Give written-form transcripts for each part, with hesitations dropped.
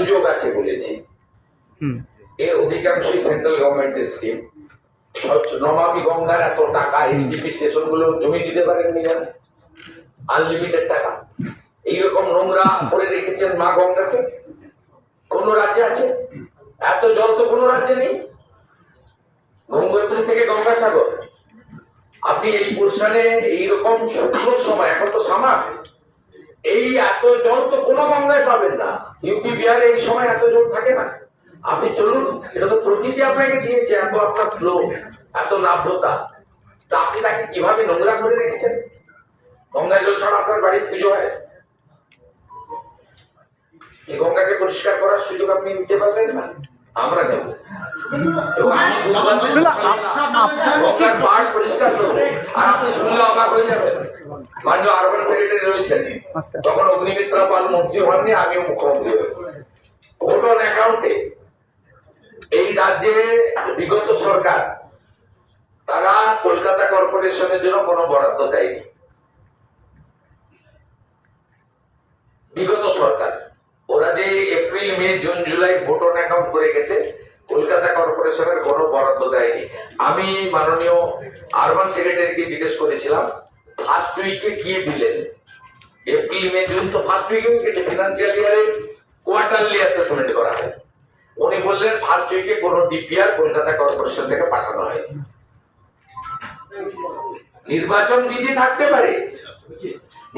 সুযোগ আছে বলেছি, এর অধিকাংশই সেন্ট্রাল গভর্নমেন্টের স্কিম। নমামি গঙ্গার এত টাকা, এসটিপি স্টেশন গুলো জমি দিতে পারেননি কেন? আনলিমিটেড টাকা। এইরকম নোংরা করে রেখেছেন মা গঙ্গাকে। কোন রাজ্যে আছে? এত জল তো কোনো রাজ্যে নেই। গঙ্গোত্রী থেকে গঙ্গাসাগর, আপনি এই পোর্শনে এইরকম শুকনোর সময়, এখন তো সামার, এই এত জল তো কোনো গঙ্গায় পাবেন না। ইউপি বিহারে এই সময় এত জল থাকে না। আপনি চলুন, এটা তো প্রকৃতি আপনাকে দিয়েছে, এত আপনার ফ্লো, এত নাব্যতা, তা আপনি তাকে কিভাবে নোংরা করে রেখেছেন? গঙ্গায় জল ছাড়া আপনার বাড়ির পুজো হয়? এই গঙ্গাকে পরিষ্কার করার সুযোগ আপনি নিতে পারলেন না, আমরা নেব। পরিষ্কার করবো, আর আপনি শুনলে অবাক হয়ে যাবেন। মাননীয় আরবান সেক্রেটারি রয়েছেন, তখন অগ্নিমিত্রা পাল মন্ত্রী হননি, আমিও মুখ্যমন্ত্রী হয়েছি। ভোট অন অ্যাকাউন্টে এই রাজ্যে বিগত সরকার, তারা কলকাতা কর্পোরেশনের জন্য কোনো বরাদ্দ দেয়নি। বিগত সরকার ওরা যে April May June July vote on account করে গেছে, কলকাতা কর্পোরেশনের কোনো বরাদ্দ দেয়নি। আমি মাননীয় আরবান সেক্রেটারিকে জিজ্ঞেস করেছিলাম, ফার্স্ট উইকে গিয়ে দিলেন, এপ্রিল মে জুন তো ফার্স্ট উইকে গেছে, ফিনান্সিয়াল ইয়ারে কোয়ার্টারলি অ্যাসেসমেন্ট করা হয়। উনি বললেন ফার্স্ট উইকে কোনো ডিপিআর কলকাতা কর্পোরেশন থেকে পাঠানো হয়নি। নির্বাচন বিধি থাকতে পারে,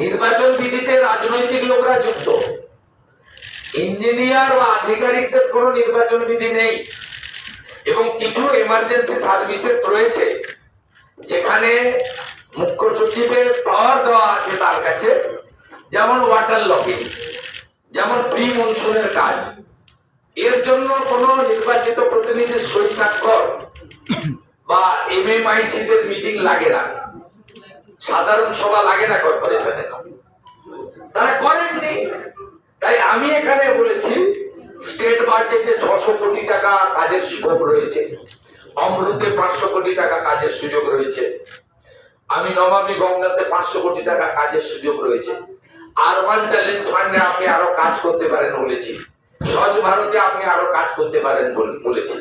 নির্বাচন বিধিতে রাজনৈতিক লোকরা যুক্ত, ইঞ্জিনিয়ার বা আধিকারিকদের কোনো নির্বাচন বিধি নেই। এবং কিছু এমার্জেন্সি সার্ভিসেস রয়েছে যেখানে মুখ্য সচিবের পাওয়ার দেওয়া আছে তার কাছে, যেমন ওয়াটার লকিং, যেমন প্রি মনসুনের কাজ। এর জন্য কোনো নির্বাচিত প্রতিনিধির সই স্বাক্ষর বা এমএমআইসি দের মিটিং লাগে না, সাধারণ সভা লাগে না কর্পোরেশনে, তারা করেননি। তাই আমি এখানে বলেছি, স্টেট বাজেটে 600 কোটি টাকা কাজের স্কোপ রয়েছে, অমৃতে 500 কোটি টাকা কাজের সুযোগ রয়েছে, আমি নমামি গঙ্গাতে 500 কোটি টাকা কাজের সুযোগ রয়েছে, আরবান চ্যালেঞ্জ ফান্ডে আপনি আরো কাজ করতে পারেন বলেছি, স্বচ্ছ ভারতে আপনি আরো কাজ করতে পারেন বলেছি।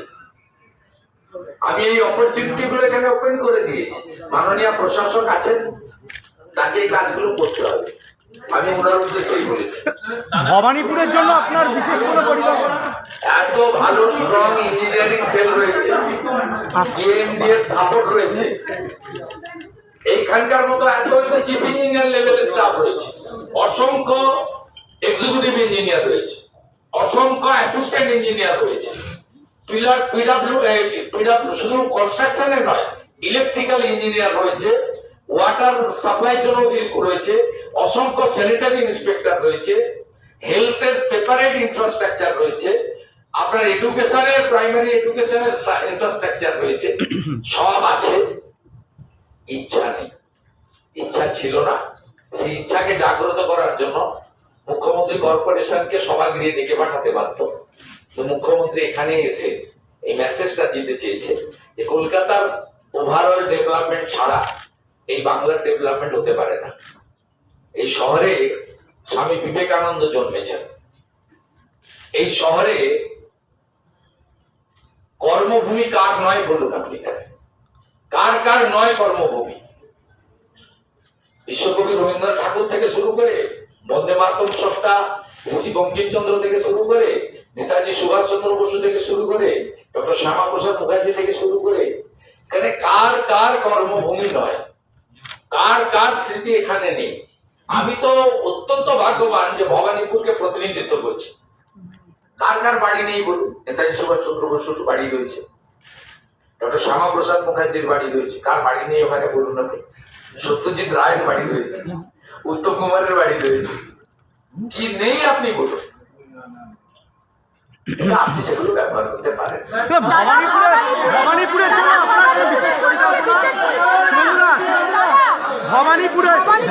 আমি এই অপরচুনিটি গুলো এখানে ওপেন করে দিয়েছি। মাননীয় প্রশাসক আছেন, তাকে এই কাজগুলো করতে হবে, আমি ওনার উদ্দেশ্যেই বলেছি। ভবানীপুরের জন্য আপনার বিশেষ কোনো পরিকল্পনা? এত ভালো স্ট্রং ইঞ্জিনিয়ারিং সেল রয়েছে, এমডিএস সাপোর্ট রয়েছে, এইখানকার মতো এত চিফ ইঞ্জিনিয়ার লেভেলের স্টাফ রয়েছে, অসংখ্য এক্সিকিউটিভ ইঞ্জিনিয়ার রয়েছে, অসংখ্য অ্যাসিস্ট্যান্ট ইঞ্জিনিয়ার রয়েছে, পিডব্লিউ শুধু কনস্ট্রাকশনে নয়, ইলেকট্রিক্যাল ইঞ্জিনিয়ার রয়েছে, ওয়াটার সাপ্লাই জন্য রয়েছে, অসংখ্য স্যানিটারি ইন্সপেক্টর রয়েছে, হেলথের সেপারেট ইনফ্রাস্ট্রাকচার রয়েছে, আপনার এডুকেশনের প্রাইমারি এডুকেশনের ইনফ্রাস্ট্রাকচার রয়েছে, সব আছে। ইচ্ছা নেই, ইচ্ছা ছিল না। সেই ইচ্ছাকে জাগ্রত করার জন্য মুখ্যমন্ত্রী কর্পোরেশনকে সভাগৃহে ডেকে পাঠাতে বাধ্য। তো মুখ্যমন্ত্রী এখানে এসে এই মেসেজটা দিতে চেয়েছে যে কলকাতার ওভারঅল ডেভেলপমেন্ট ছাড়া এই বাংলার ডেভেলপমেন্ট হতে পারে না। এই শহরে স্বামী বিবেকানন্দ জন্মেছেন, এই শহরে কর্মভূমি কার নয় বলুন আপনি, কার কার নয় কর্মভূমি? বিশ্বকবি রবীন্দ্রনাথ ঠাকুর থেকে শুরু করে, বন্দে মাতরম স্রষ্টা ঋষি বঙ্কিমচন্দ্র থেকে শুরু করে, নেতাজি সুভাষ চন্দ্র বসু থেকে শুরু করে, ডক্টর শ্যামা প্রসাদ মুখার্জি থেকে শুরু করে, এখানে কার কার কর্মভূমি নয়, কার কার স্মৃতি এখানে নেই? আমি তো অত্যন্ত ভাগ্যবান যে ভবানীপুরকে প্রতিনিধিত্ব করছি। কার কার বাড়ি নেই বলুন? নেতাজি সুভাষ চন্দ্র বসুর বাড়ি রয়েছে, ডক্টর শ্যামা প্রসাদ মুখার্জির বাড়ি রয়েছে, কার বাড়ি নেই ওখানে বলুন আপনি? সত্যজিৎ রায়ের বাড়ি রয়েছে, উত্তম কুমারের বাড়ি রয়েছে, কি নেই আপনি বলুন? আপনি সেগুলো ব্যবহার করতে পারেন। ভবানীপুরের জন্য আপনার বিশেষ পরিকল্পনা? ভবানীপুরের